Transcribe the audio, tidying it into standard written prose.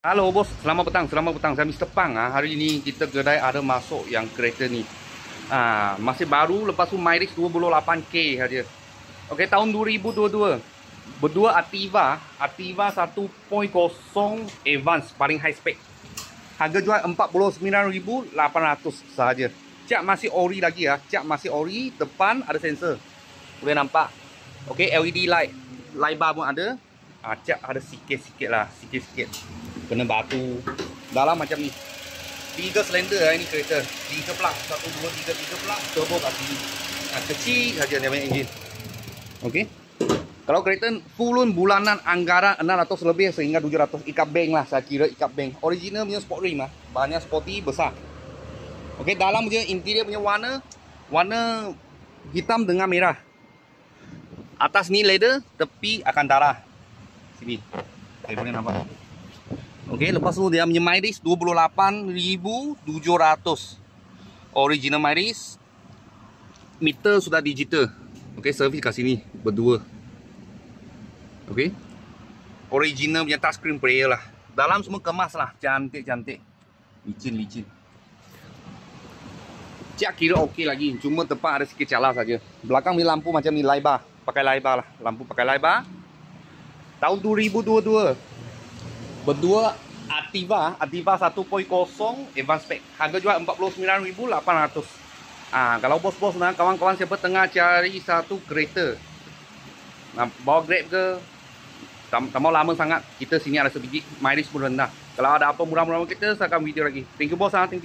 Halo bos, selamat petang, selamat petang. Saya Mr. Pang. Hari ini kita kedai ada masuk yang kereta ni. Masih baru, lepas tu mileage 28k saja. Okey, tahun 2022. Berdua Ativa 1.0 Advance paling high spec. Harga jual 49,800 sahaja. Cat masih ori lagi ya. Cat masih ori, depan ada sensor. Boleh nampak. Okey, LED light. Light bar pun ada. Cat ada sikit-sikit lah, sikit-sikit. Kena batu. Dalam macam ni. 3 silinder lah ini kereta. 3 plug. 1, 2, 3 plug. Turbo kat sini. Kecil saja dia punya enjin. Okey. Kalau kereta full bulanan anggaran 600 lebih sehingga 700. Ikat bank lah saya kira, ikat bank. Original punya sport rim lah. Banyak sporty, besar. Okey, dalam punya interior punya warna hitam dengan merah. Atas ni leather, tepi akan darah. Sini. Okay, boleh nampak. Okey, lepas tu dia punya mileage 28,700. Original mileage. Meter sudah digital. Okey, servis kat sini berdua. Okey. Original punya touchscreen player lah. Dalam semua kemas lah, cantik-cantik. Licin-licin. Cak kira okey lagi, cuma depan ada sikit calar saja. Belakang ni lampu macam ni light bar, pakai light bar lah. Lampu pakai light bar. Tahun 2022. Berdua Ativa 1.0 Advance Spec. Harga jual 49,800. Kalau bos-bos dan kawan-kawan siapa tengah cari satu kereta, bawa Grab ke, tak mau lama sangat, kita sini ada sebiji, mileage pun rendah. Kalau ada apa murah-murah kita, saya akan video lagi. Thank you bos, thank you.